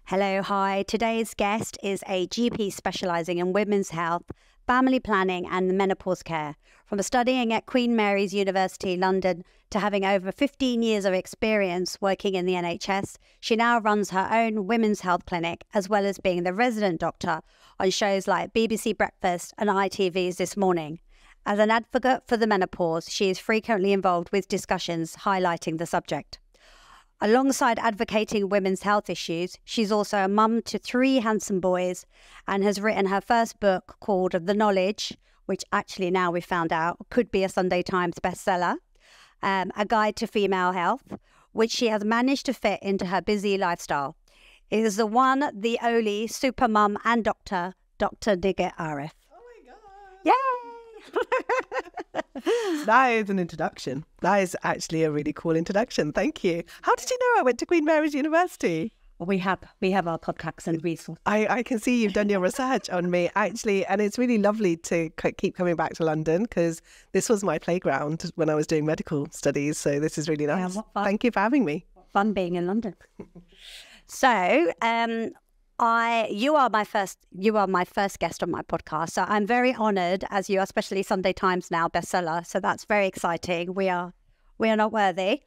Hello, hi. Today's guest is a GP specialising in women's health, family planning and menopause care. From studying at Queen Mary's University, London, to having over 15 years of experience working in the NHS, she now runs her own women's health clinic, as well as being the resident doctor on shows like BBC Breakfast and ITV's This Morning. As an advocate for the menopause, she is frequently involved with discussions highlighting the subject. Alongside advocating women's health issues, she's also a mum to 3 handsome boys and has written her first book called The Knowledge, which actually now we found out could be a Sunday Times bestseller, A Guide to Female Health, which she has managed to fit into her busy lifestyle. It is the one, the only super mum and doctor, Dr Nighat Arif. Oh my God. Yay! That is an introduction. That is actually a really cool introduction. Thank you. How did you know I went to Queen Mary's University? We have our contacts and resources. I can see you've done your research on me, actually, and it's really lovely to keep coming back to London because this was my playground when I was doing medical studies. So this is really nice. Thank you for having me. Fun being in London. So, you are my first guest on my podcast. So I'm very honoured, as you are, especially Sunday Times now bestseller. So that's very exciting. We are not worthy.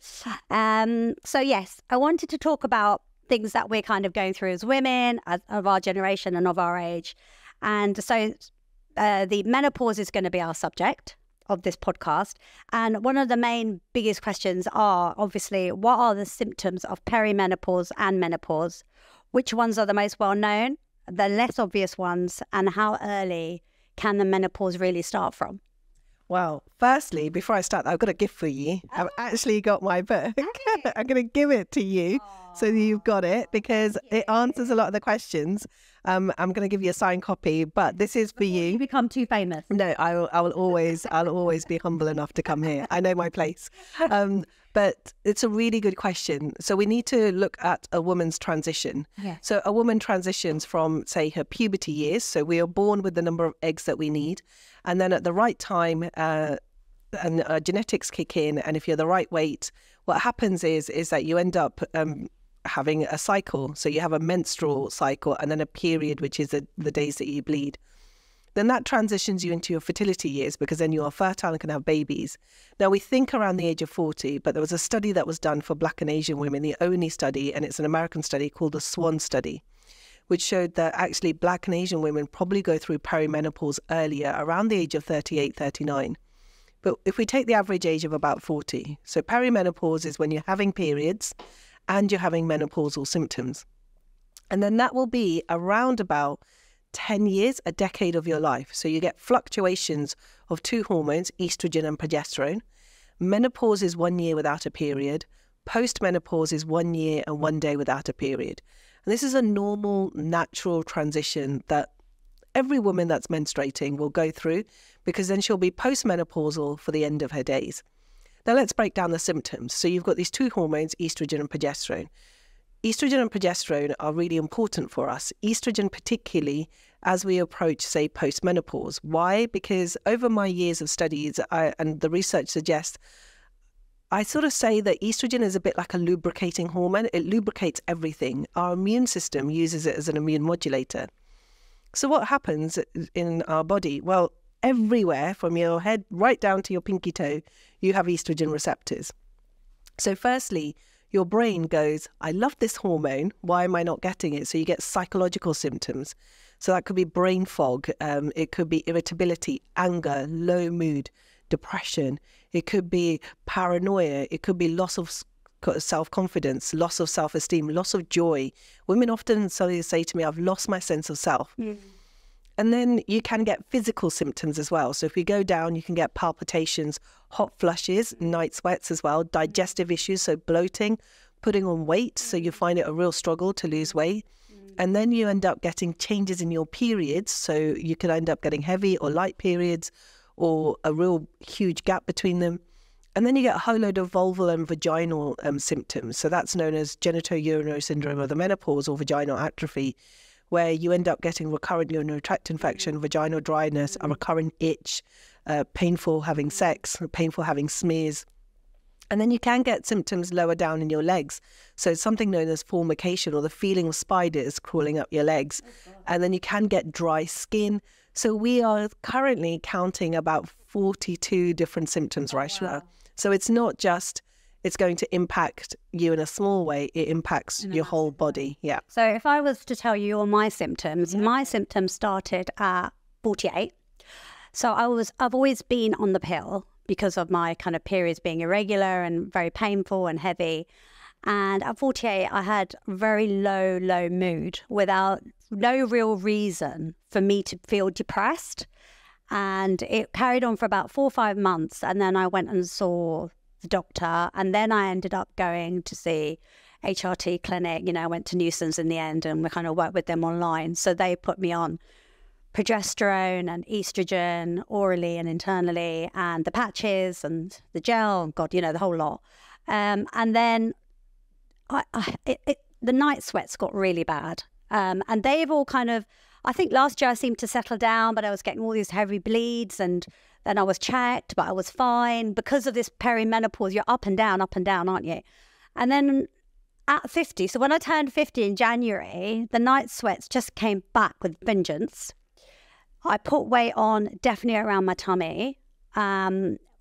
So yes, I wanted to talk about things that we're kind of going through as women of our generation and of our age. And so the menopause is going to be our subject of this podcast. And one of the main biggest questions are obviously, what are the symptoms of perimenopause and menopause? Which ones are the most well known, the less obvious ones, and how early can the menopause really start from? Well, firstly, before I start, I've got a gift for you. I've actually got my book. I'm going to give it to you so that you've got it because it answers a lot of the questions. I'm going to give you a signed copy, but this is for you. You become too famous. No, I'll always be humble enough to come here. I know my place. But it's a really good question. So we need to look at a woman's transition. Yeah. So a woman transitions from, say, her puberty years. So we are born with the number of eggs that we need. And then at the right time, genetics kick in. And if you're the right weight, what happens is that you end up having a cycle. So you have a menstrual cycle and then a period, which is the days that you bleed. Then that transitions you into your fertility years because then you are fertile and can have babies. Now, we think around the age of 40, but there was a study that was done for Black and Asian women, the only study, and it's an American study called the SWAN study, which showed that actually Black and Asian women probably go through perimenopause earlier, around the age of 38, 39. But if we take the average age of about 40, so perimenopause is when you're having periods and you're having menopausal symptoms. And then that will be around about 10 years, a decade of your life. So you get fluctuations of 2 hormones, estrogen and progesterone. Menopause is 1 year without a period. Postmenopause is 1 year and 1 day without a period. And this is a normal, natural transition that every woman that's menstruating will go through because then she'll be postmenopausal for the end of her days. Now let's break down the symptoms. So you've got these 2 hormones, estrogen and progesterone. Estrogen and progesterone are really important for us. Estrogen particularly as we approach, say, postmenopause. Why? Because over my years of studies, and the research suggests, I sort of say that estrogen is a bit like a lubricating hormone. It lubricates everything. Our immune system uses it as an immune modulator. So what happens in our body? Well, everywhere from your head right down to your pinky toe, you have estrogen receptors. So firstly, your brain goes, I love this hormone. Why am I not getting it? So you get psychological symptoms. So that could be brain fog. It could be irritability, anger, low mood, depression. It could be paranoia. It could be loss of self-confidence, loss of self-esteem, loss of joy. Women often say to me, I've lost my sense of self. Mm. And then you can get physical symptoms as well. So if we go down, you can get palpitations, hot flushes, night sweats as well, digestive issues, so bloating, putting on weight. So you find it a real struggle to lose weight. And then you end up getting changes in your periods. So you could end up getting heavy or light periods or a real huge gap between them. And then you get a whole load of vulval and vaginal symptoms. So that's known as genitourinary syndrome of the menopause or vaginal atrophy, where you end up getting recurrent urinary tract infection, vaginal dryness, a recurrent itch, painful having sex, painful having smears. And then you can get symptoms lower down in your legs. So it's something known as formication, or the feeling of spiders crawling up your legs. And then you can get dry skin. So we are currently counting about 42 different symptoms, Raishma. Wow. So it's not just, it's going to impact you in a small way, it impacts your whole body. Yeah. So if I was to tell you all my symptoms started at 48. So I've always been on the pill because of my kind of periods being irregular and very painful and heavy. And at 48, I had very low mood without no real reason for me to feel depressed. And it carried on for about 4 or 5 months. And then I went and saw the doctor. And then I ended up going to see HRT clinic. You know, I went to Newson's in the end, and we kind of worked with them online. So they put me on progesterone and estrogen orally and internally, and the patches and the gel, God, you know, the whole lot. And then the night sweats got really bad. And they've all kind of, I think last year I seemed to settle down, but I was getting all these heavy bleeds, and then I was checked, but I was fine. Because of this perimenopause, you're up and down, aren't you? And then at 50, so when I turned 50 in January, the night sweats just came back with vengeance. I put weight on definitely around my tummy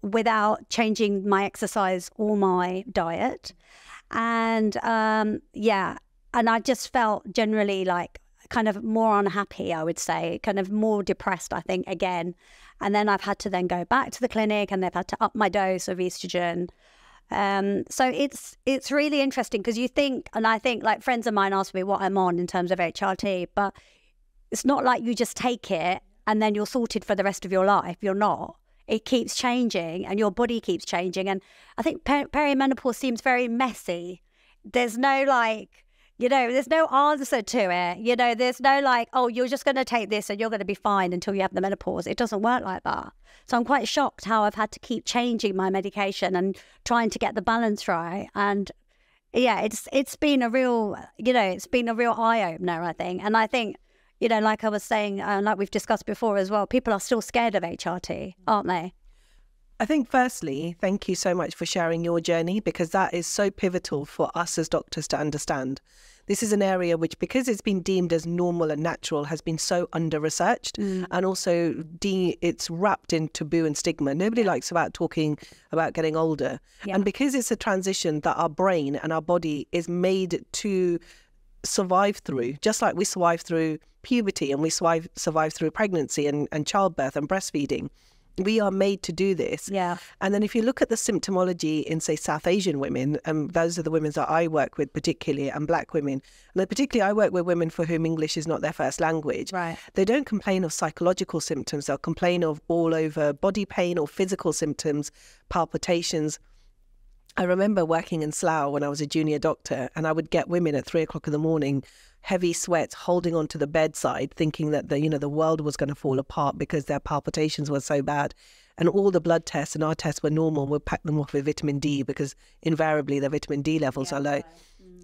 without changing my exercise or my diet. And and I just felt generally like kind of more unhappy, I would say, kind of more depressed, I think, again. And then I've had to then go back to the clinic, and they've had to up my dose of estrogen. So it's really interesting, because you think, and I think, like, friends of mine ask me what I'm on in terms of HRT, but it's not like you just take it and then you're sorted for the rest of your life. You're not. It keeps changing, and your body keeps changing. And I think perimenopause seems very messy. There's no, like, you know, there's no answer to it. You know, there's no like, oh, you're just going to take this and you're going to be fine until you have the menopause. It doesn't work like that. So I'm quite shocked how I've had to keep changing my medication and trying to get the balance right. And yeah, it's been a real, you know, it's been a real eye-opener, I think. And I think, you know, like I was saying, like we've discussed before as well, people are still scared of HRT, aren't they? I think firstly, thank you so much for sharing your journey, because that is so pivotal for us as doctors to understand. This is an area which, because it's been deemed as normal and natural, has been so under-researched, and also it's wrapped in taboo and stigma. Nobody likes talking about getting older. Yeah. And because it's a transition that our brain and our body is made to survive through, just like we survive through puberty and we survive through pregnancy and childbirth and breastfeeding. We are made to do this. Yeah. And then if you look at the symptomology in, say, South Asian women, and those are the women that I work with particularly, and Black women, and particularly I work with women for whom English is not their first language. Right. They don't complain of psychological symptoms. They'll complain of all over body pain or physical symptoms, palpitations. I remember working in Slough when I was a junior doctor, and I would get women at 3 o'clock in the morning, heavy sweats, holding onto the bedside, thinking that the world was going to fall apart because their palpitations were so bad. And all the blood tests and our tests were normal. We'll pack them off with vitamin D, because invariably their vitamin D levels are low.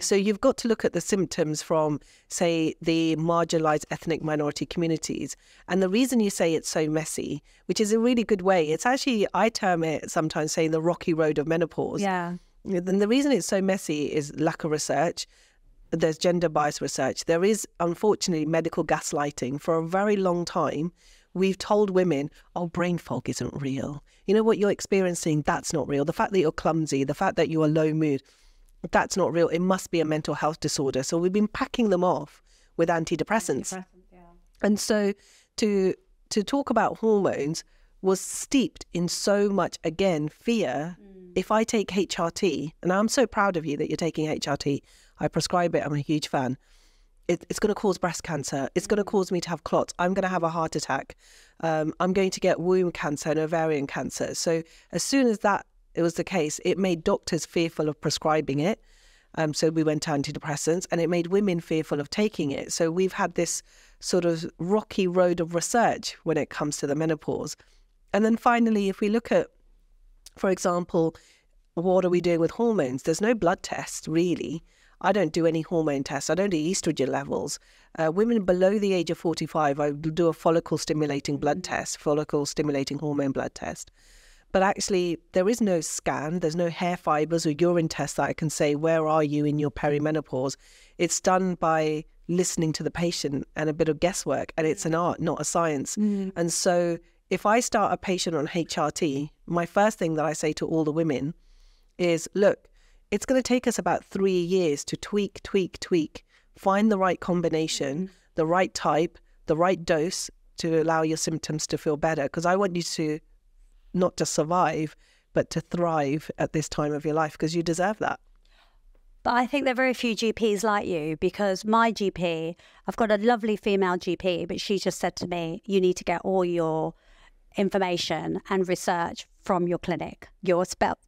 So you've got to look at the symptoms from, say, the marginalised ethnic minority communities. And the reason you say it's so messy, which is a really good way, it's actually, I term it sometimes saying the rocky road of menopause. Yeah. Then the reason it's so messy is lack of research. There's gender bias research. There is, unfortunately, medical gaslighting. For a very long time, we've told women, oh, brain fog isn't real. You know what you're experiencing? That's not real. The fact that you're clumsy, the fact that you are low mood, that's not real. It must be a mental health disorder. So we've been packing them off with antidepressants. Yeah. And so to talk about hormones was steeped in so much, again, fear. If I take HRT, and I'm so proud of you that you're taking HRT, I prescribe it, I'm a huge fan. It's going to cause breast cancer. It's going to cause me to have clots. I'm going to have a heart attack. I'm going to get womb cancer and ovarian cancer. So as soon as it was the case, it made doctors fearful of prescribing it. So we went to antidepressants, and it made women fearful of taking it. So we've had this sort of rocky road of research when it comes to the menopause. And then finally, if we look at, for example, what are we doing with hormones? There's no blood test, really. I don't do any hormone tests. I don't do estrogen levels. Women below the age of 45, I do a follicle-stimulating blood test, follicle-stimulating hormone blood test. But actually, there is no scan. There's no hair fibers or urine test that I can say, where are you in your perimenopause? It's done by listening to the patient and a bit of guesswork. And it's an art, not a science. And so if I start a patient on HRT, my first thing that I say to all the women is, look, it's going to take us about 3 years to tweak, find the right combination, the right type, the right dose to allow your symptoms to feel better. Because I want you to not just survive, but to thrive at this time of your life, because you deserve that. But I think there are very few GPs like you, because my GP, I've got a lovely female GP, but she just said to me, you need to get all your information and research from your clinic,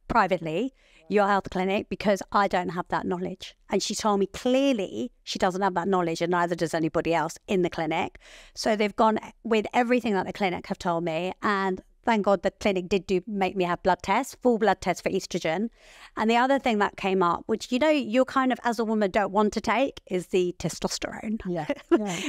privately, your health clinic, because I don't have that knowledge. And she told me clearly she doesn't have that knowledge, and neither does anybody else in the clinic. So they've gone with everything that the clinic have told me, and thank God the clinic did make me have blood tests, full blood tests for estrogen. And the other thing that came up, which, you know, you kind of as a woman don't want to take, is the testosterone. Yeah.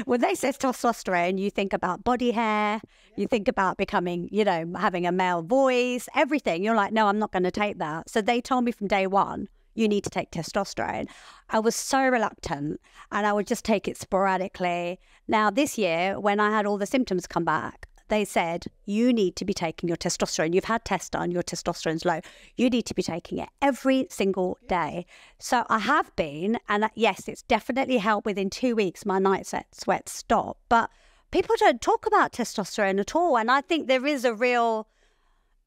When they say testosterone, you think about body hair, you think about becoming, you know, having a male voice, everything. You're like, no, I'm not going to take that. So they told me from day one, you need to take testosterone. I was so reluctant, and I would just take it sporadically. Now, this year, when I had all the symptoms come back, they said, you need to be taking your testosterone. You've had tests done, your testosterone's low. You need to be taking it every single day. So I have been, and yes, it's definitely helped. Within 2 weeks, my night sweats stop. But people don't talk about testosterone at all. And I think there is a real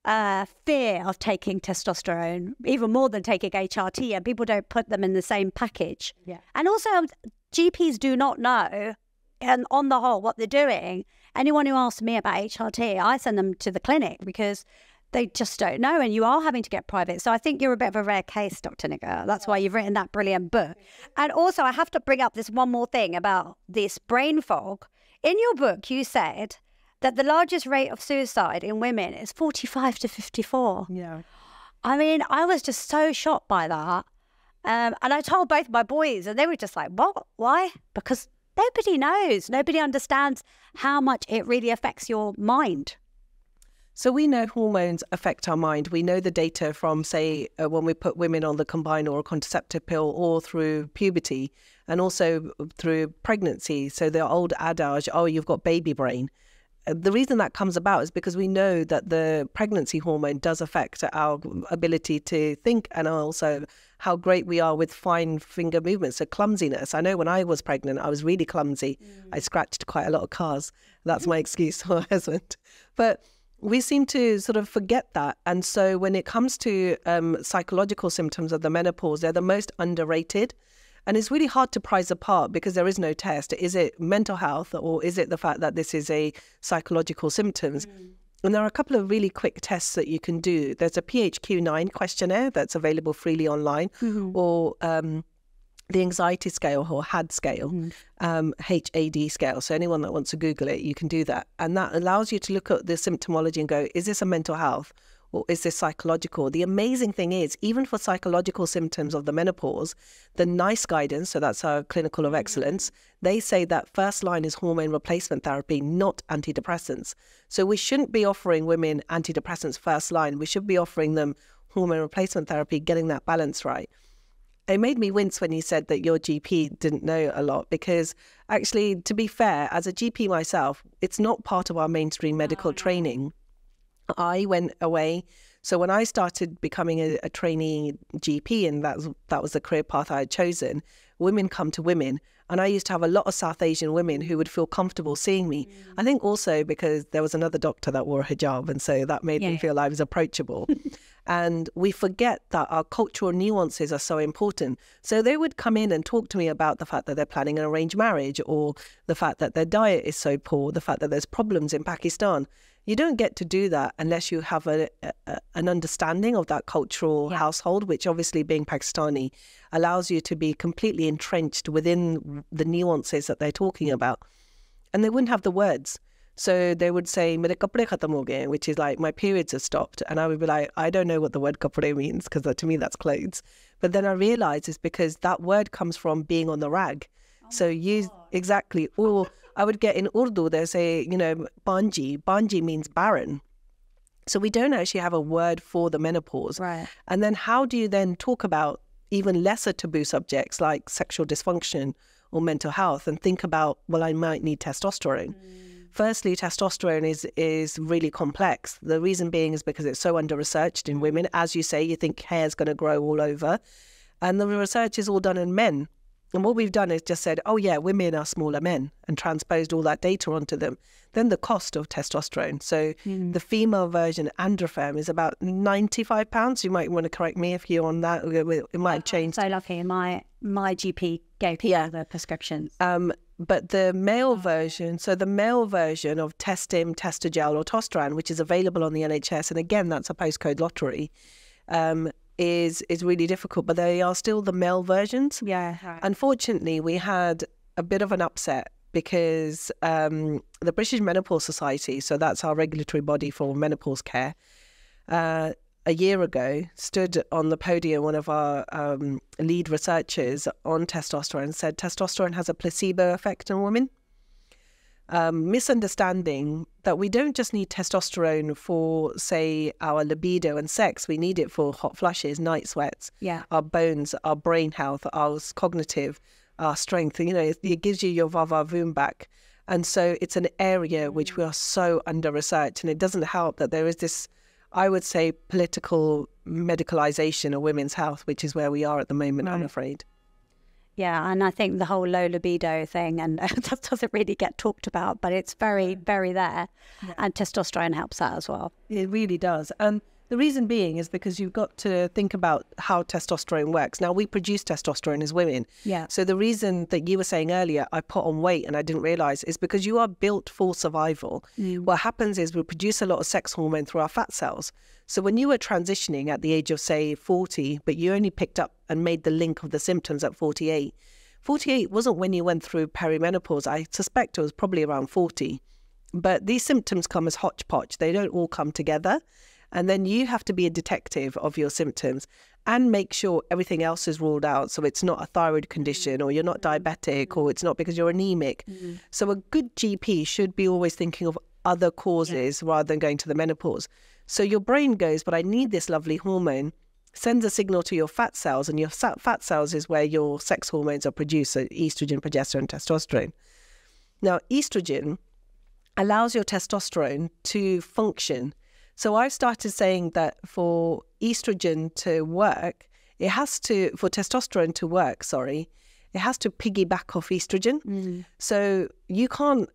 fear of taking testosterone, even more than taking HRT, and people don't put them in the same package. Yeah. And also, GPs do not know, and on the whole, what they're doing. Anyone who asks me about HRT, I send them to the clinic because they just don't know, and you are having to get private. So I think you're a bit of a rare case, Dr. Nighat. That's why you've written that brilliant book. And also, I have to bring up this one more thing about this brain fog. In your book, you said that the largest rate of suicide in women is 45 to 54. Yeah. I mean, I was just so shocked by that. And I told both my boys, and they were just like, what? Why? Because nobody knows. Nobody understands how much it really affects your mind. So we know hormones affect our mind. We know the data from, say, when we put women on the combined oral contraceptive pill, or through puberty, and also through pregnancy. So the old adage, oh, you've got baby brain. The reason that comes about is because we know that the pregnancy hormone does affect our ability to think, and also how great we are with fine finger movements, so clumsiness. I know when I was pregnant, I was really clumsy. I scratched quite a lot of cars. That's my excuse for my husband. But we seem to sort of forget that. And so when it comes to psychological symptoms of the menopause, they're the most underrated. And it's really hard to prize apart because there is no test. Is it mental health, or is it the fact that this is a psychological symptoms? And there are a couple of really quick tests that you can do. There's a PHQ-9 questionnaire that's available freely online, or the anxiety scale, or HAD scale, HAD scale. So anyone that wants to Google it, you can do that. And that allows you to look at the symptomology and go, is this a mental health? Or is this psychological? The amazing thing is, even for psychological symptoms of the menopause, the NICE guidance, so that's our clinical of excellence, they say that first line is hormone replacement therapy, not antidepressants. So we shouldn't be offering women antidepressants first line. We should be offering them hormone replacement therapy, getting that balance right. It made me wince when you said that your GP didn't know a lot, because actually, to be fair, as a GP myself, it's not part of our mainstream medical training. I went away. So when I started becoming a trainee GP, and that was the career path I had chosen, women come to women. And I used to have a lot of South Asian women who would feel comfortable seeing me. I think also because there was another doctor that wore a hijab, and so that made me feel I was approachable. And we forget that our cultural nuances are so important. So they would come in and talk to me about the fact that they're planning an arranged marriage, or the fact that their diet is so poor, the fact that there's problems in Pakistan. You don't get to do that unless you have an understanding of that cultural household, which obviously, being Pakistani, allows you to be completely entrenched within the nuances that they're talking about. And they wouldn't have the words. So they would say, "Mere kapde khatam ho gaye," which is like, my periods have stopped. And I would be like, I don't know what the word kapde means, because to me that's clothes. But then I realized it's because that word comes from being on the rag. So exactly. Or I would get in Urdu, they say, you know, banji. Banji means barren. So we don't actually have a word for the menopause. Right. And then how do you then talk about even lesser taboo subjects like sexual dysfunction or mental health and think about, well, I might need testosterone. Firstly, testosterone is really complex. The reason being is because it's so under-researched in women. As you say, you think hair is going to grow all over. And the research is all done in men. And what we've done is just said, oh yeah, women are smaller men, and transposed all that data onto them. Then the cost of testosterone. So the female version, androfen, is about £95. You might want to correct me if you're on that. It might have changed. So lucky, my GP gave me the prescriptions. But the male version, so the male version of Testim, Testogel or Tosteran, which is available on the NHS, and again, that's a postcode lottery, is really difficult, but they are still the male versions. Yeah. Right. Unfortunately, we had a bit of an upset because the British Menopause Society, so that's our regulatory body for menopause care, a year ago stood on the podium, one of our lead researchers on testosterone said testosterone has a placebo effect on women. Misunderstanding that we don't just need testosterone for, say, our libido and sex. We need it for hot flushes, night sweats, our bones, our brain health, our cognitive, our strength. You know, it gives you your va-va-voom back. And so it's an area which we are so under-researched. And it doesn't help that there is this, I would say, political medicalization of women's health, which is where we are at the moment, I'm afraid. Yeah, and I think the whole low libido thing, and that doesn't really get talked about, but it's very, very there. Yeah. And testosterone helps that as well. It really does. And the reason being is because you've got to think about how testosterone works. Now, we produce testosterone as women. Yeah. So the reason that you were saying earlier, I put on weight and I didn't realize, is because you are built for survival. What happens is we produce a lot of sex hormone through our fat cells. So when you were transitioning at the age of, say, 40, but you only picked up and made the link of the symptoms at 48, 48 wasn't when you went through perimenopause. I suspect it was probably around 40. But these symptoms come as hodgepodge. They don't all come together. And then you have to be a detective of your symptoms and make sure everything else is ruled out. So it's not a thyroid condition, or you're not diabetic, or it's not because you're anemic. So a good GP should be always thinking of other causes rather than going to the menopause. So your brain goes, but I need this lovely hormone, sends a signal to your fat cells, and your fat cells is where your sex hormones are produced, so estrogen, progesterone, testosterone. Now, estrogen allows your testosterone to function. So I've started saying that for estrogen to work, for testosterone to work, it has to piggyback off estrogen. So you can't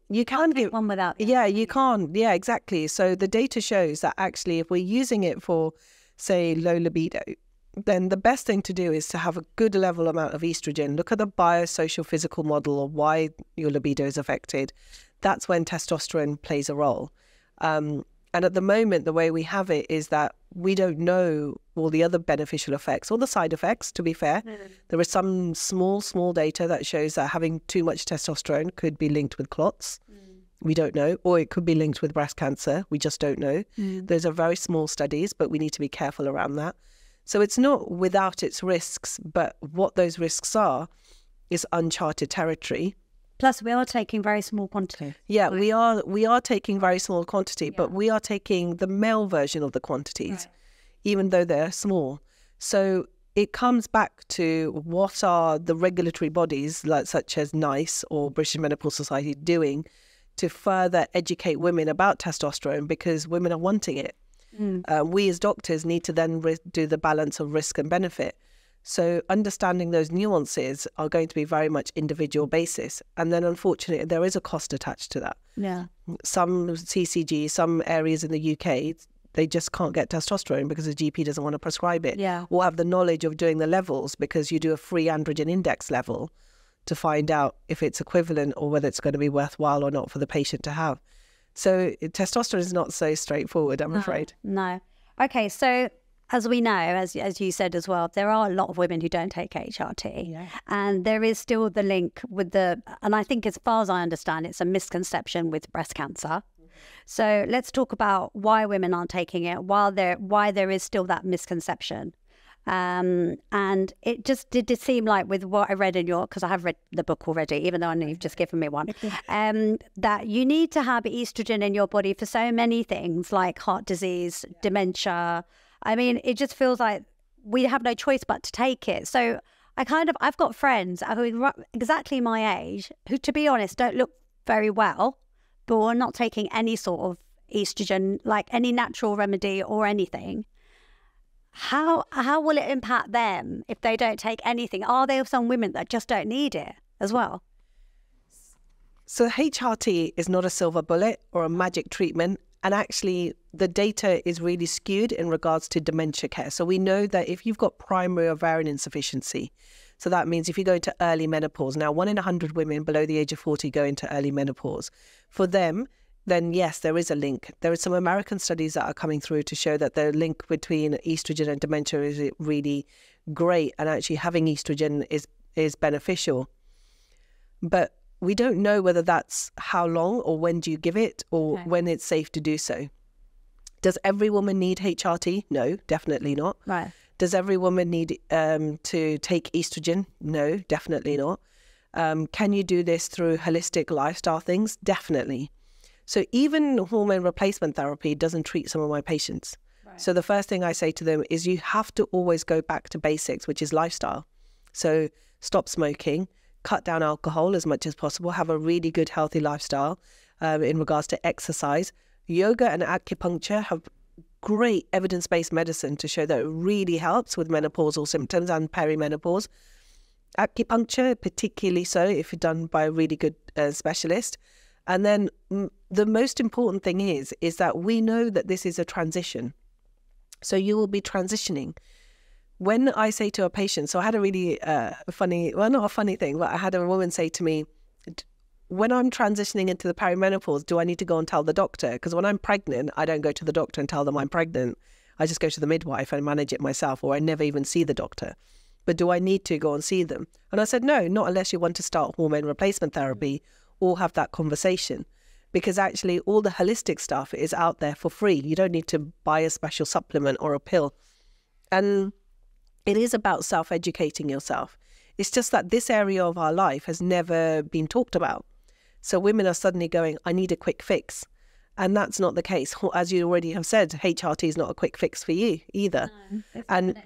give one without. You can't. Yeah, exactly. So the data shows that actually if we're using it for, say, low libido, then the best thing to do is to have a good level amount of estrogen. Look at the biosocial physical model of why your libido is affected. That's when testosterone plays a role. And at the moment, the way we have it is that we don't know all the other beneficial effects or the side effects, to be fair. There is some small data that shows that having too much testosterone could be linked with clots. We don't know. Or it could be linked with breast cancer. We just don't know. Those are very small studies, but we need to be careful around that. So it's not without its risks, but what those risks are is uncharted territory. Plus, we are taking very small quantity. Yeah, we are taking very small quantity, but we are taking the male version of the quantities, even though they're small. So it comes back to what are the regulatory bodies, such as NICE or British Menopause Society, doing to further educate women about testosterone, because women are wanting it. We as doctors need to then do the balance of risk and benefit. So understanding those nuances are going to be very much individual basis. And then unfortunately, there is a cost attached to that. Yeah. Some CCG, some areas in the UK, they just can't get testosterone because the GP doesn't want to prescribe it. Yeah. Or have the knowledge of doing the levels, because you do a free androgen index level to find out if it's equivalent or whether it's going to be worthwhile or not for the patient to have. So testosterone is not so straightforward, I'm afraid. No. Okay, so as we know, as you said as well, there are a lot of women who don't take HRT. And there is still the link with and I think as far as I understand, it's a misconception with breast cancer. So let's talk about why women aren't taking it, why there is still that misconception. And it just did seem like, with what I read in your, because I have read the book already, even though I know you've just given me one, that you need to have estrogen in your body for so many things like heart disease, dementia. I mean, it just feels like we have no choice but to take it. So I've got friends who are exactly my age who, to be honest, don't look very well, but are not taking any sort of estrogen, like any natural remedy or anything. How will it impact them if they don't take anything? Are there some women that just don't need it as well? So HRT is not a silver bullet or a magic treatment. And actually, the data is really skewed in regards to dementia care. So we know that if you've got primary ovarian insufficiency, so that means if you go into early menopause, now 1 in 100 women below the age of 40 go into early menopause. For them, then yes, there is a link. There are some American studies that are coming through to show that the link between estrogen and dementia is really great, and actually having estrogen is beneficial. But we don't know whether that's how long or when do you give it, or when it's safe to do so. Does every woman need HRT? No, definitely not. Right. Does every woman need to take estrogen? No, definitely not. Can you do this through holistic lifestyle things? Definitely. So even hormone replacement therapy doesn't treat some of my patients. Right. So the first thing I say to them is you have to always go back to basics, which is lifestyle. So stop smoking, cut down alcohol as much as possible, have a really good healthy lifestyle in regards to exercise. Yoga and acupuncture have great evidence-based medicine to show that it really helps with menopausal symptoms and perimenopause. Acupuncture, particularly so if you're done by a really good specialist. And then the most important thing is that we know that this is a transition. So you will be transitioning. When I say to a patient, so I had a really funny, well, not a funny thing, but I had a woman say to me, when I'm transitioning into the perimenopause, do I need to go and tell the doctor? Because when I'm pregnant, I don't go to the doctor and tell them I'm pregnant. I just go to the midwife and manage it myself, or I never even see the doctor. But do I need to go and see them? And I said, no, not unless you want to start hormone replacement therapy or have that conversation. Because actually all the holistic stuff is out there for free. You don't need to buy a special supplement or a pill. And it is about self-educating yourself. It's just that this area of our life has never been talked about. So women are suddenly going, I need a quick fix. And that's not the case. As you already have said, HRT is not a quick fix for you either. No, and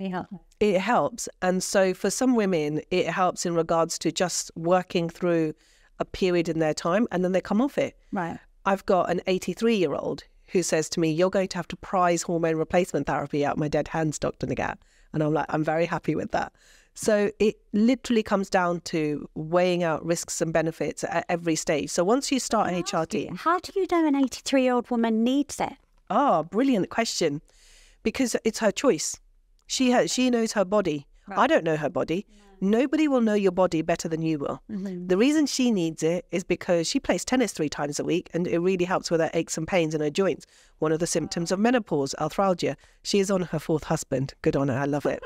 it helps. And so for some women, it helps in regards to just working through a period in their time, and then they come off it. Right. I've got an 83-year-old who says to me, you're going to have to prize hormone replacement therapy out my dead hands, Dr. Nighat. And I'm like, I'm very happy with that. So it literally comes down to weighing out risks and benefits at every stage. So once you start HRT... How do you know an 83-year-old woman needs it? Oh, brilliant question. Because it's her choice. She knows her body. Right. I don't know her body. No. Nobody will know your body better than you will. Mm-hmm. The reason she needs it is because she plays tennis 3 times a week, and it really helps with her aches and pains in her joints. One of the symptoms of menopause, arthralgia. She is on her 4th husband. Good on her. I love it.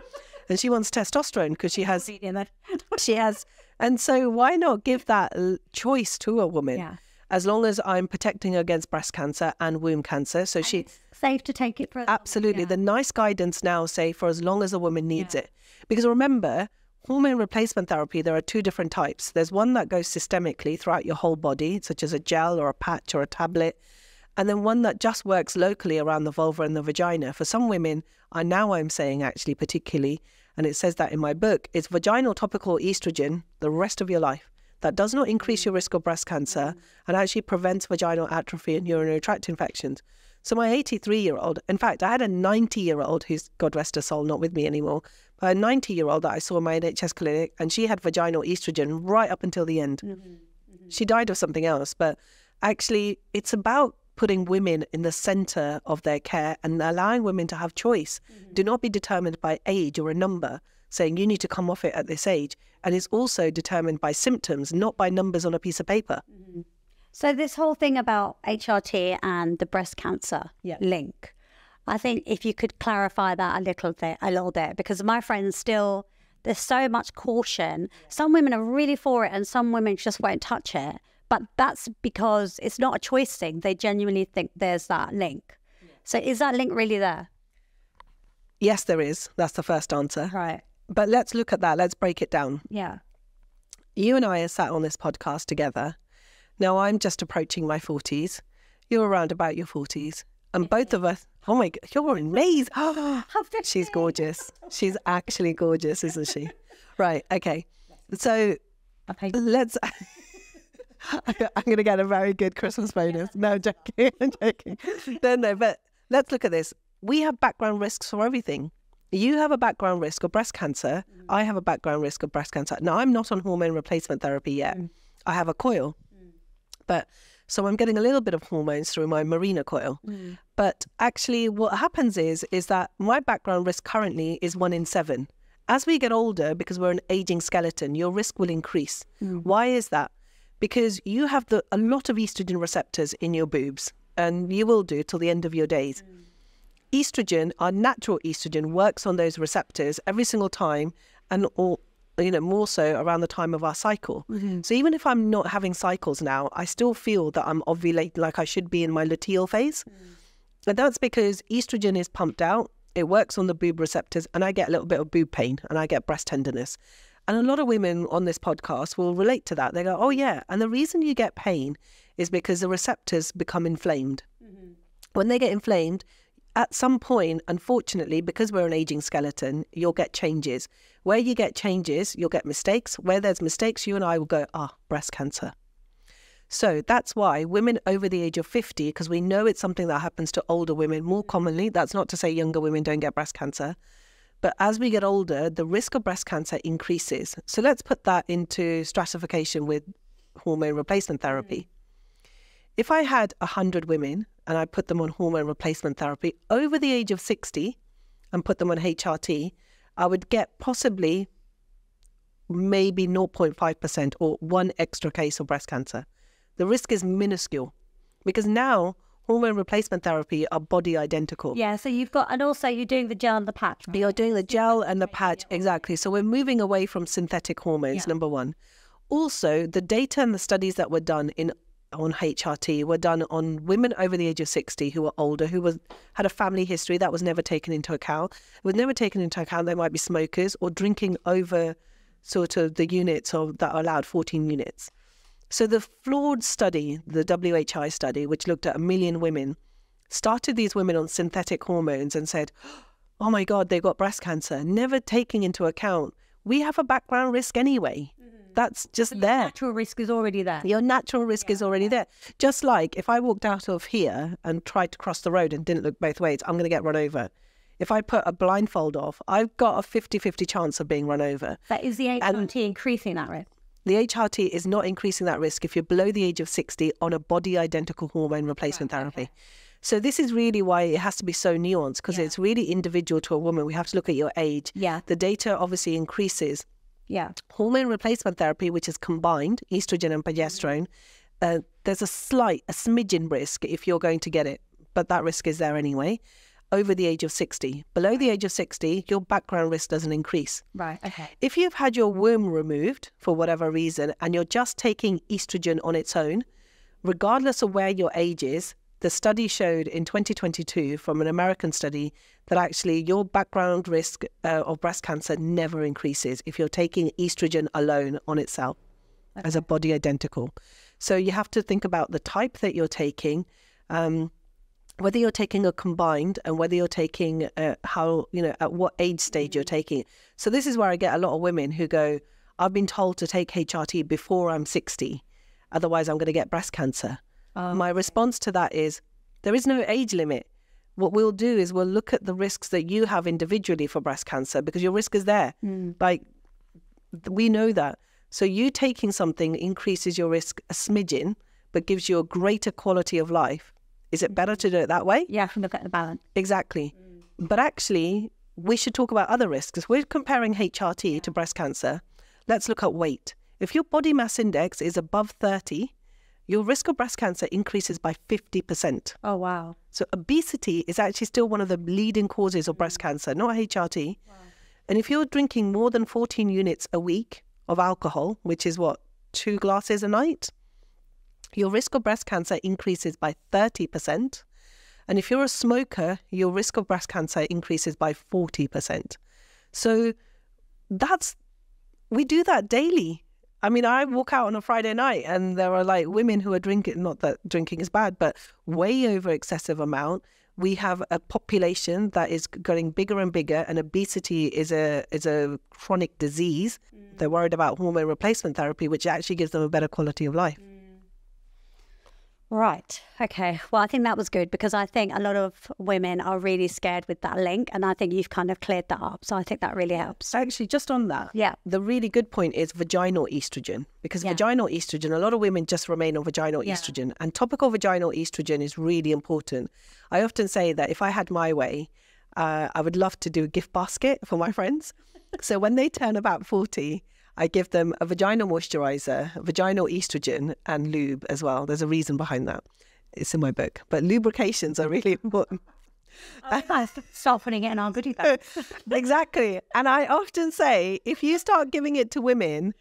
And she wants testosterone because she has... she has. And so why not give that choice to a woman? Yeah. As long as I'm protecting her against breast cancer and womb cancer. So it's safe to take it for... Absolutely. Yeah. The nice guidance now say for as long as a woman needs it. Because remember, hormone replacement therapy, there are 2 different types. There's one that goes systemically throughout your whole body, such as a gel or a patch or a tablet. And then one that just works locally around the vulva and the vagina. For some women, I'm saying actually particularly, and it says that in my book, it's vaginal topical estrogen the rest of your life. That does not increase your risk of breast cancer and actually prevents vaginal atrophy and urinary tract infections. So my 83-year-old, in fact, I had a 90-year-old who's, God rest her soul, not with me anymore, but a 90-year-old that I saw in my NHS clinic, and she had vaginal estrogen right up until the end. Mm-hmm. Mm-hmm. She died of something else, but actually it's about putting women in the center of their care and allowing women to have choice. Mm-hmm. Do not be determined by age or a number, saying you need to come off it at this age. And it's also determined by symptoms, not by numbers on a piece of paper. Mm-hmm. So this whole thing about HRT and the breast cancer link, I think if you could clarify that a little bit, because my friends still, there's so much caution. Some women are really for it and some women just won't touch it. But that's because it's not a choice thing. They genuinely think there's that link. Yeah. So is that link really there? Yes, there is. That's the first answer. Right. But let's look at that. Let's break it down. Yeah. You and I are sat on this podcast together. Now, I'm just approaching my 40s. You're around about your 40s. And both of us, oh my God, you're amazing. She's gorgeous. She's actually gorgeous, isn't she? Right. Okay. So let's... I'm going to get a very good Christmas bonus. No, I'm joking. I'm joking. No, but let's look at this. We have background risks for everything. You have a background risk of breast cancer. I have a background risk of breast cancer. Now, I'm not on hormone replacement therapy yet. I have a coil. But so I'm getting a little bit of hormones through my Meera coil. But actually what happens is that my background risk currently is 1 in 7. As we get older, because we're an aging skeleton, your risk will increase. Why is that? Because you have a lot of estrogen receptors in your boobs, and you will do till the end of your days. Estrogen, our natural estrogen, works on those receptors every single time, and more so around the time of our cycle. So even if I'm not having cycles now, I still feel that I'm ovulating like I should be in my luteal phase. And that's because estrogen is pumped out, it works on the boob receptors, and I get a little bit of boob pain and I get breast tenderness. And a lot of women on this podcast will relate to that. They go, oh yeah, and the reason you get pain is because the receptors become inflamed. When they get inflamed, at some point, unfortunately, because we're an aging skeleton, you'll get changes. Where you get changes, you'll get mistakes. Where there's mistakes, you and I will go, breast cancer. So that's why women over the age of 50, because we know it's something that happens to older women more commonly. That's not to say younger women don't get breast cancer. But as we get older, the risk of breast cancer increases. So let's put that into stratification with hormone replacement therapy. If I had 100 women and I put them on hormone replacement therapy over the age of 60 and put them on HRT, I would get possibly maybe 0.5% or 1 extra case of breast cancer. The risk is minuscule because now hormone replacement therapy are body identical. Yeah, so you've got, and also you're doing the gel and the patch. Right? You're doing the gel and the patch, exactly. So we're moving away from synthetic hormones, number one. Also, the data and the studies that were done on HRT were done on women over the age of 60 who were older, who had a family history that was never taken into account. It was never taken into account they might be smokers or drinking over sort of the units that are allowed, 14 units. So the flawed study, the WHI study, which looked at 1 million women, started these women on synthetic hormones and said, oh my God, they've got breast cancer, never taking into account, we have a background risk anyway. That's just there. Your natural risk is already there. Your natural risk is already there. Just like if I walked out of here and tried to cross the road and didn't look both ways, I'm going to get run over. If I put a blindfold off, I've got a 50-50 chance of being run over. That is the HRT increasing that risk? The HRT is not increasing that risk if you're below the age of 60 on a body identical hormone replacement therapy. Okay. So this is really why it has to be so nuanced, because it's really individual to a woman. We have to look at your age. Yeah. The data obviously increases. Yeah. Hormone replacement therapy, which is combined estrogen and progesterone, there's a smidgen risk if you're going to get it, but that risk is there anyway, over the age of 60. Below the age of 60, your background risk doesn't increase. Right, okay. If you've had your womb removed for whatever reason and you're just taking estrogen on its own, regardless of where your age is, the study showed in 2022 from an American study that actually your background risk of breast cancer never increases if you're taking estrogen alone on itself as a body identical. So you have to think about the type that you're taking, whether you're taking a combined and whether you're taking at what age stage you're taking it. So this is where I get a lot of women who go, I've been told to take HRT before I'm 60, otherwise I'm going to get breast cancer. My response to that is, there is no age limit. What we'll do is we'll look at the risks that you have individually for breast cancer, because your risk is there. Like, we know that. So you taking something increases your risk a smidgen, but gives you a greater quality of life. Is it better to do it that way? Yeah, if we look at the balance. Exactly. But actually, we should talk about other risks. If we're comparing HRT to breast cancer, let's look at weight. If your body mass index is above 30, your risk of breast cancer increases by 50%. Oh, wow. So obesity is actually still one of the leading causes of breast cancer, not HRT. Wow. And if you're drinking more than 14 units a week of alcohol, which is 2 glasses a night, your risk of breast cancer increases by 30%. And if you're a smoker, your risk of breast cancer increases by 40%. So we do that daily. I mean, I walk out on a Friday night and there are like women who are drinking, not that drinking is bad, but way over excessive amount. We have a population that is getting bigger and bigger, and obesity is a chronic disease. They're worried about hormone replacement therapy, which actually gives them a better quality of life. Right. Okay. Well, I think that was good, because I think a lot of women are really scared with that link, and I think you've kind of cleared that up. So I think that really helps. Actually, just on that, the really good point is vaginal estrogen, because vaginal estrogen, a lot of women just remain on vaginal estrogen, and topical vaginal estrogen is really important. I often say that if I had my way, I would love to do a gift basket for my friends. So when they turn about 40, I give them a vaginal moisturizer, vaginal estrogen, and lube as well. There's a reason behind that. It's in my book. But lubrications are really important. Start putting it in our goodie bag. Exactly. And I often say, if you start giving it to women,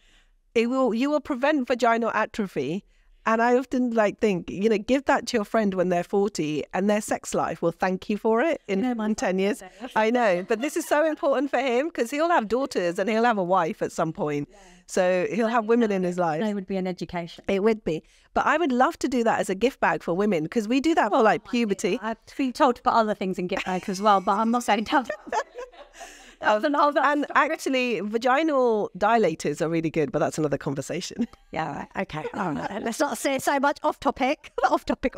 you will prevent vaginal atrophy. And I often think, give that to your friend when they're 40, and their sex life will thank you for it in 10 years. I know, but this is so important for him, because he'll have daughters and he'll have a wife at some point. Yeah. So he'll have women in his life. It would be an education. It would be. But I would love to do that as a gift bag for women, because we do that for puberty. I've been told to put other things in gift bags as well, but I'm not saying tell them. And actually, vaginal dilators are really good, but that's another conversation. Yeah, right. Okay. All right. Let's not say so much off topic. Off topic.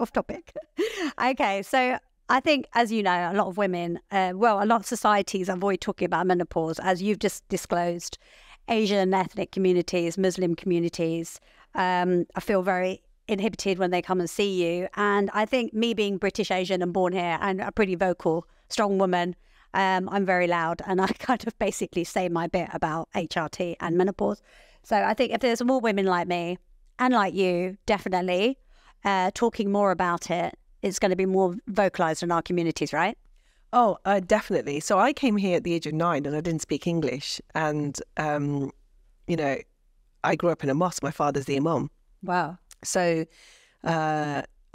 Okay, so I think, as you know, a lot of women, a lot of societies avoid talking about menopause, as you've just disclosed. Asian ethnic communities, Muslim communities, I feel very inhibited when they come and see you. And I think me being British, Asian and born here, and a pretty vocal, strong woman, I'm very loud, and I kind of basically say my bit about HRT and menopause. So I think if there's more women like me and like you, definitely talking more about it, it's going to be more vocalized in our communities, right? Oh, definitely. So I came here at the age of 9 and I didn't speak English. And, I grew up in a mosque. My father's the imam. Wow. So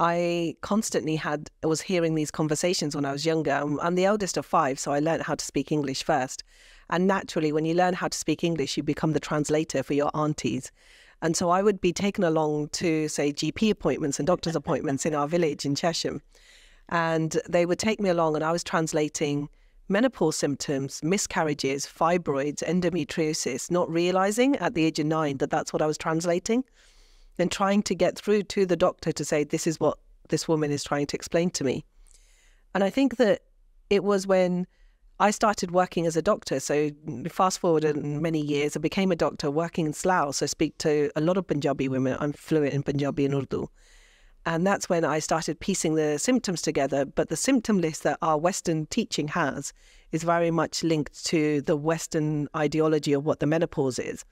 I constantly was hearing these conversations when I was younger. I'm the eldest of 5, so I learned how to speak English first. And naturally, when you learn how to speak English, you become the translator for your aunties. And so I would be taken along to, say, GP appointments and doctor's appointments in our village in Chesham. And they would take me along, and I was translating menopause symptoms, miscarriages, fibroids, endometriosis, not realizing at the age of 9 that that's what I was translating, and trying to get through to the doctor to say, this is what this woman is trying to explain to me. And I think that it was when I started working as a doctor. So fast forward in many years, I became a doctor working in Slough. So I speak to a lot of Punjabi women. I'm fluent in Punjabi and Urdu. And that's when I started piecing the symptoms together. But the symptom list that our Western teaching has is very much linked to the Western ideology of what the menopause is.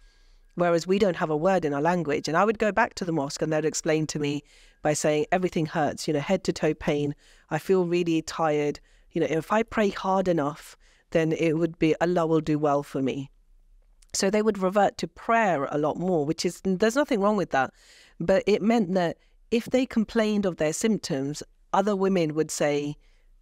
Whereas we don't have a word in our language. And I would go back to the mosque and they'd explain to me by saying, everything hurts, head to toe pain. I feel really tired. If I pray hard enough, then it would be, Allah will do well for me. So they would revert to prayer a lot more, there's nothing wrong with that. But it meant that if they complained of their symptoms, other women would say,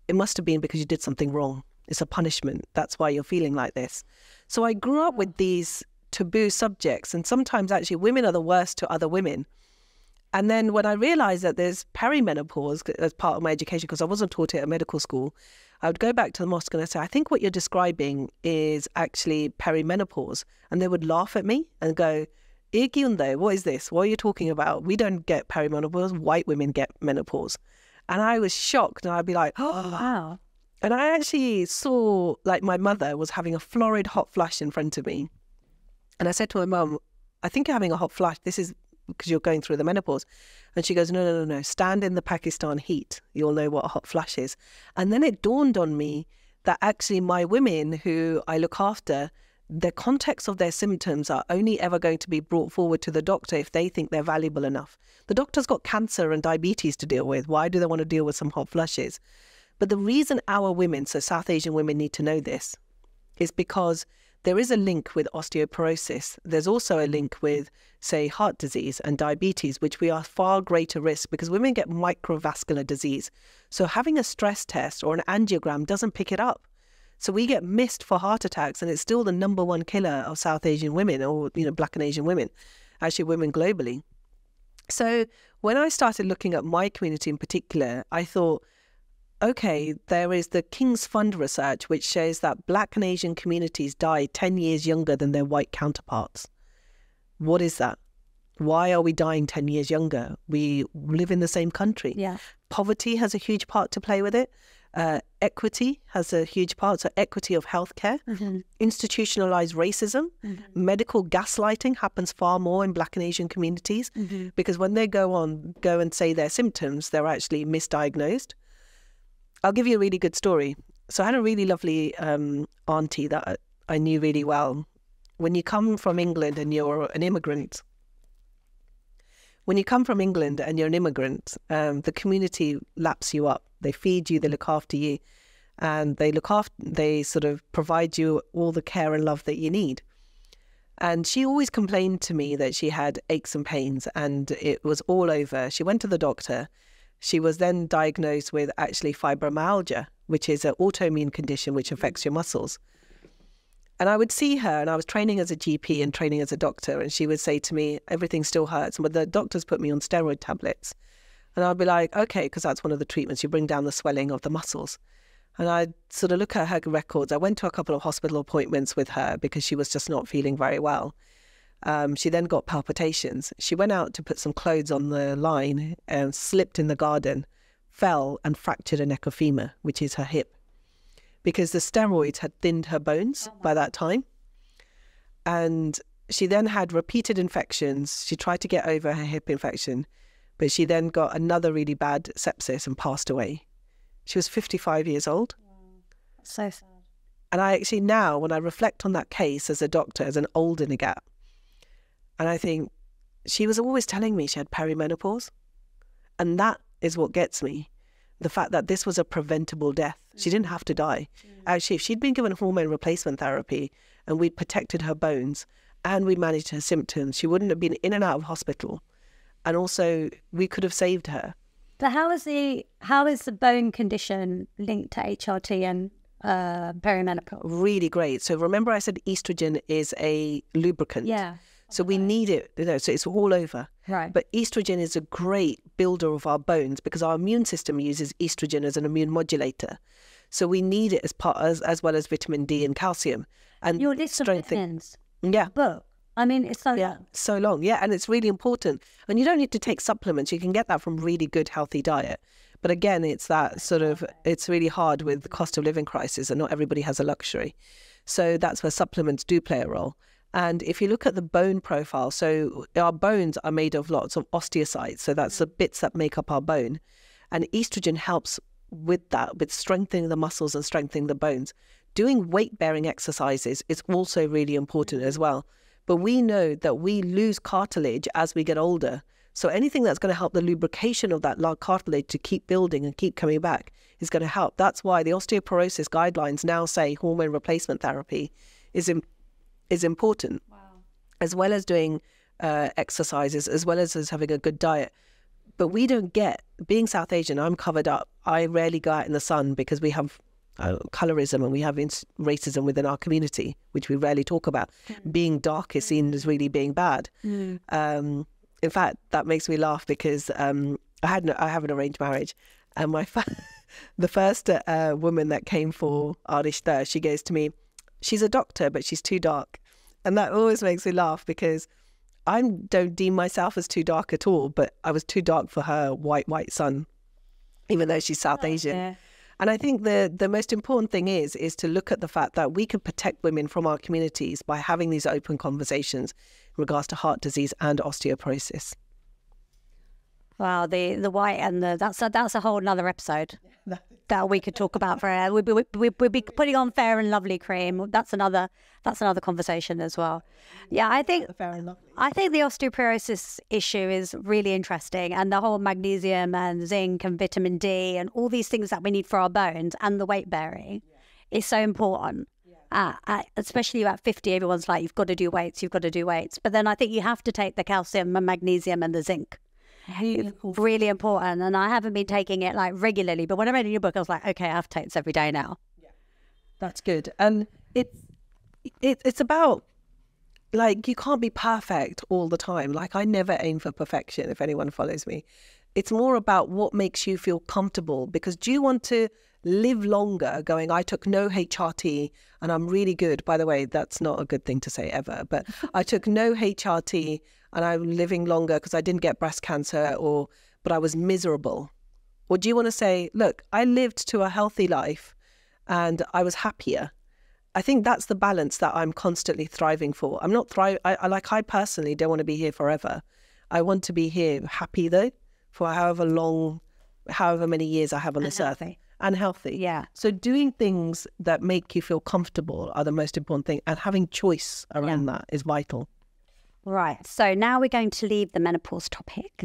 it must have been because you did something wrong. It's a punishment. That's why you're feeling like this. So I grew up with these taboo subjects, and sometimes actually women are the worst to other women. And then when I realized that there's perimenopause as part of my education, because I wasn't taught it at medical school, I would go back to the mosque and I'd say, I think what you're describing is actually perimenopause. And they would laugh at me and go, what is this? What are you talking about? We don't get perimenopause. White women get menopause. And I was shocked, and I'd be like, oh, wow. And I actually saw, my mother was having a florid hot flush in front of me. And I said to my mum, I think you're having a hot flush. This is because you're going through the menopause. And she goes, no. Stand in the Pakistan heat. You'll know what a hot flush is. And then it dawned on me that actually my women who I look after, the context of their symptoms are only ever going to be brought forward to the doctor if they think they're valuable enough. The doctor's got cancer and diabetes to deal with. Why do they want to deal with some hot flushes? But the reason our women, so South Asian women, need to know this is because there is a link with osteoporosis. There's also a link with, say, heart disease and diabetes, which we are far greater risk because women get microvascular disease. So having a stress test or an angiogram doesn't pick it up. So we get missed for heart attacks, and it's still the #1 killer of South Asian women, or, Black and Asian women, actually women globally. So when I started looking at my community in particular, I thought, okay, there is the King's Fund research, which shows that Black and Asian communities die 10 years younger than their white counterparts. What is that? Why are we dying 10 years younger? We live in the same country. Yeah. Poverty has a huge part to play with it. Equity has a huge part, so equity of healthcare. Institutionalized racism, medical gaslighting happens far more in Black and Asian communities because when they go and say their symptoms, they're actually misdiagnosed. I'll give you a really good story. So I had a really lovely auntie that I knew really well. When you come from England and you're an immigrant, the community laps you up. They feed you, they look after you, and they sort of provide you all the care and love that you need. And she always complained to me that she had aches and pains and it was all over. She went to the doctor. She was then diagnosed with actually fibromyalgia, which is an autoimmune condition which affects your muscles. And I would see her, and I was training as a GP and training as a doctor, and she would say to me, everything still hurts, but the doctors put me on steroid tablets. And I'd be like, okay, because that's one of the treatments, you bring down the swelling of the muscles. And I'd sort of look at her records. I went to a couple of hospital appointments with her because she was just not feeling very well. She then got palpitations. She went out to put some clothes on the line and slipped in the garden, fell and fractured a neck of femur, which is her hip, because the steroids had thinned her bones by that time. And she then had repeated infections. She tried to get over her hip infection, but she then got another really bad sepsis and passed away. She was 55 years old. So sad. And I actually now, when I reflect on that case as a doctor, as an older Nighat, and I think she was always telling me she had perimenopause. And that is what gets me. The fact that this was a preventable death. She didn't have to die. Actually, if she'd been given hormone replacement therapy and we'd protected her bones and we managed her symptoms, she wouldn't have been in and out of hospital. And also, we could have saved her. But how is the bone condition linked to HRT and perimenopause? Really great. So remember I said estrogen is a lubricant. Yeah. So we need it, so it's all over. Right. But estrogen is a great builder of our bones because our immune system uses estrogen as an immune modulator. So we need it as well as vitamin D and calcium. And your list of vitamins. Yeah. Book. I mean, it's so long. So long. Yeah, and it's really important. And you don't need to take supplements. You can get that from really good, healthy diet. But again, it's that sort of, it's really hard with the cost of living crisis and not everybody has a luxury. So that's where supplements do play a role. And if you look at the bone profile, so our bones are made of lots of osteocytes. So that's the bits that make up our bone. And estrogen helps with that, with strengthening the muscles and strengthening the bones. Doing weight-bearing exercises is also really important as well. But we know that we lose cartilage as we get older. So anything that's going to help the lubrication of that cartilage to keep building and keep coming back is going to help. That's why the osteoporosis guidelines now say hormone replacement therapy is important, as well as doing exercises, as well as having a good diet. But we don't get, being South Asian, I'm covered up. I rarely go out in the sun because we have colorism and we have racism within our community, which we rarely talk about. Being dark is seen as really being bad. In fact, that makes me laugh because I have an arranged marriage, and the first woman that came for our rishta, she goes to me, she's a doctor, but she's too dark. And that always makes me laugh because I don't deem myself as too dark at all, but I was too dark for her white son, even though she's South Asian. Yeah. And I think the most important thing is to look at the fact that we can protect women from our communities by having these open conversations in regards to heart disease and osteoporosis. Wow, the white and that's a whole another episode that we could talk about for. We'd be putting on Fair and Lovely cream. That's another conversation as well. Yeah, I think the osteoporosis issue is really interesting, and the whole magnesium and zinc and vitamin D and all these things that we need for our bones and the weight bearing is so important. especially at 50, everyone's like, you've got to do weights, you've got to do weights. But then I think you have to take the calcium and magnesium and the zinc. Really important. And I haven't been taking it like regularly, but when I read your book, I was like, okay, I have to take this every day now. Yeah. That's good. And it's about, like, you can't be perfect all the time. Like, I never aim for perfection, if anyone follows me. It's more about what makes you feel comfortable, because do you want to live longer going, I took no HRT and I'm really good. By the way, that's not a good thing to say ever, but I took no HRT and I'm living longer because I didn't get breast cancer, but I was miserable. Or do you want to say, look, I lived to a healthy life and I was happier? I think that's the balance that I'm constantly thriving for. I'm not I personally don't want to be here forever. I want to be here happy though, for however many years I have on this earth. And healthy. Yeah. So doing things that make you feel comfortable are the most important thing, and having choice around that is vital. Right. So now we're going to leave the menopause topic,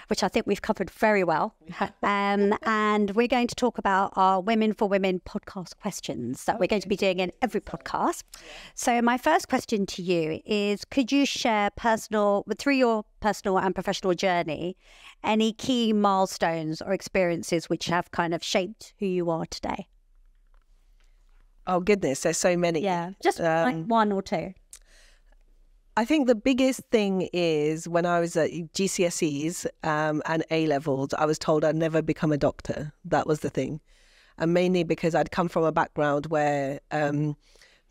which I think we've covered very well. And we're going to talk about our Women for Women podcast questions that we're going to be doing in every podcast. So my first question to you is, could you share through your personal and professional journey, any key milestones or experiences which have kind of shaped who you are today? Oh, goodness. There's so many. Yeah. Just like one or two. I think the biggest thing is when I was at GCSEs and A-levels, I was told I'd never become a doctor. That was the thing. And mainly because I'd come from a background where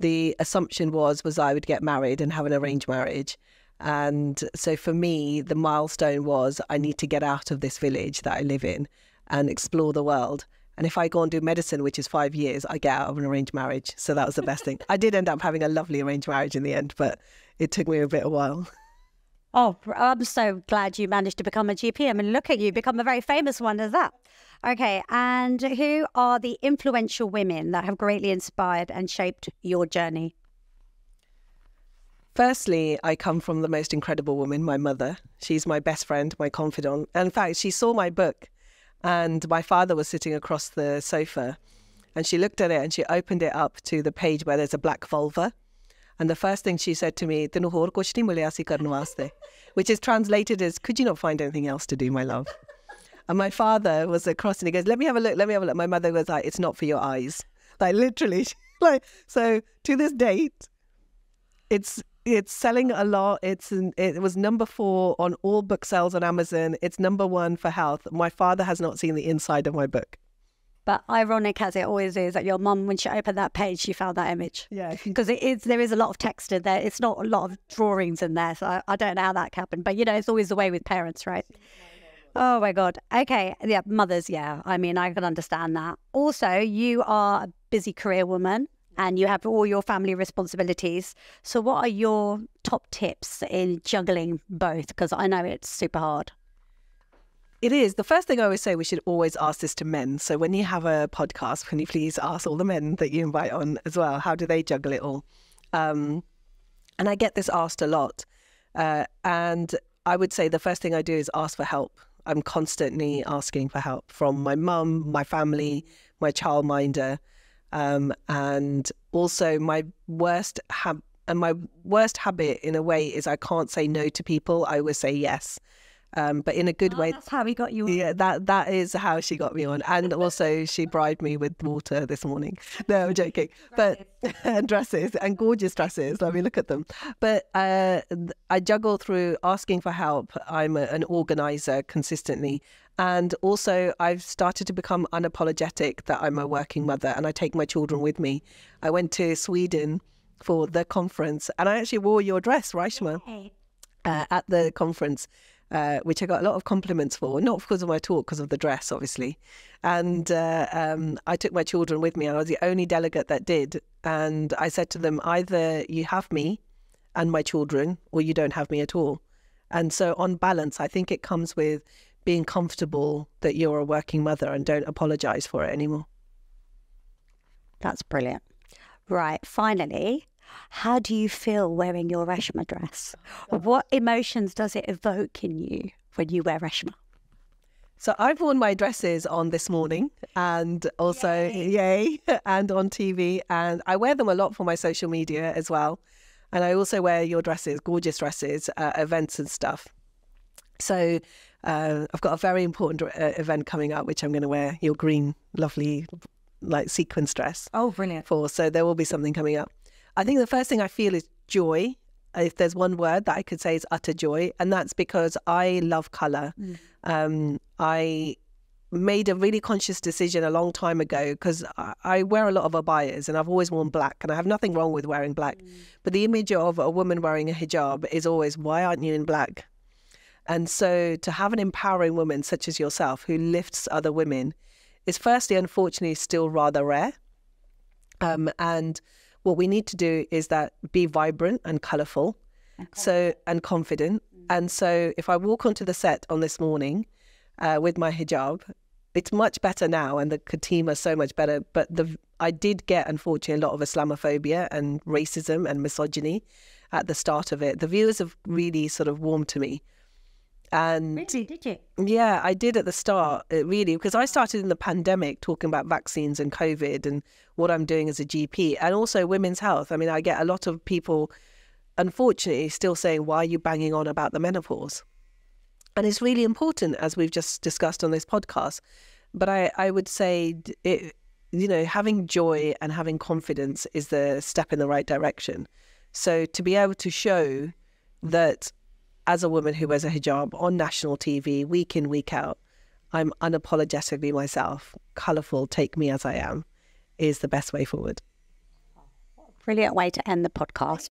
the assumption was I would get married and have an arranged marriage. And so for me, the milestone was I need to get out of this village that I live in and explore the world. And if I go and do medicine, which is 5 years, I get out of an arranged marriage. So that was the best thing. I did end up having a lovely arranged marriage in the end, but it took me a bit of a while. Oh, I'm so glad you managed to become a GP. I mean, look at you, become a very famous one as that. Okay, and who are the influential women that have greatly inspired and shaped your journey? Firstly, I come from the most incredible woman, my mother. She's my best friend, my confidant. And in fact, she saw my book and my father was sitting across the sofa and she looked at it and she opened it up to the page where there's a black vulva. And the first thing she said to me, which is translated as, could you not find anything else to do, my love? And my father was across and he goes, let me have a look, let me have a look. My mother was like, it's not for your eyes. Like literally, so to this date, it's selling a lot. It was number 4 on all book sales on Amazon. It's number 1 for health. My father has not seen the inside of my book. But ironic as it always is that your mum, when she opened that page, she found that image. Yeah. Because there is a lot of text in there. It's not a lot of drawings in there. So I don't know how that happened. But, it's always the way with parents, right? Oh, my God. Okay. Yeah, mothers, yeah. I mean, I can understand that. Also, you are a busy career woman and you have all your family responsibilities. So what are your top tips in juggling both? Because I know it's super hard. It is. The first thing I always say, we should always ask this to men. So when you have a podcast, can you please ask all the men that you invite on as well? How do they juggle it all? And I get this asked a lot. And I would say the first thing I do is ask for help. I'm constantly asking for help from my mum, my family, my childminder. And also my worst habit in a way is I can't say no to people. I always say yes. But in a good way. That's how we got you on. Yeah, that is how she got me on. And also she bribed me with water this morning. No, I'm joking. But and dresses and gorgeous dresses. Let me look at them. But I juggle through asking for help. I'm an organizer consistently. And also I've started to become unapologetic that I'm a working mother and I take my children with me. I went to Sweden for the conference and I actually wore your dress, Raishma, at the conference. Which I got a lot of compliments for, not because of my talk, because of the dress, obviously. And I took my children with me, and I was the only delegate that did. And I said to them, either you have me and my children, or you don't have me at all. And so on balance, I think it comes with being comfortable that you're a working mother and don't apologize for it anymore. That's brilliant. Right. Finally, how do you feel wearing your Raishma dress? What emotions does it evoke in you when you wear Raishma? So I've worn my dresses on this morning and also, yay, and on TV. And I wear them a lot for my social media as well. And I also wear your dresses, gorgeous dresses, at events and stuff. So I've got a very important event coming up, which I'm going to wear your green, lovely, like sequins dress. Oh, brilliant. For. So there will be something coming up. I think the first thing I feel is joy. If there's one word that I could say, is utter joy. And that's because I love colour. I made a really conscious decision a long time ago because I wear a lot of abayas and I've always worn black, and I have nothing wrong with wearing black. But the image of a woman wearing a hijab is always, why aren't you in black? And so to have an empowering woman such as yourself who lifts other women is firstly, unfortunately, still rather rare. And what we need to do is that be vibrant and colourful, and confident. And so if I walk onto the set on this morning with my hijab, it's much better now, and the khatima is so much better. But I did get, unfortunately, a lot of Islamophobia and racism and misogyny at the start of it. The viewers have really sort of warmed to me. And really, did you? Yeah, I did at the start, really, because I started in the pandemic talking about vaccines and COVID and what I'm doing as a GP, and also women's health. I mean, I get a lot of people, unfortunately, still saying, why are you banging on about the menopause? And it's really important, as we've just discussed on this podcast. But I would say, having joy and having confidence is the step in the right direction. So to be able to show that as a woman who wears a hijab on national TV, week in, week out, I'm unapologetically myself, colourful, take me as I am, is the best way forward. Brilliant way to end the podcast.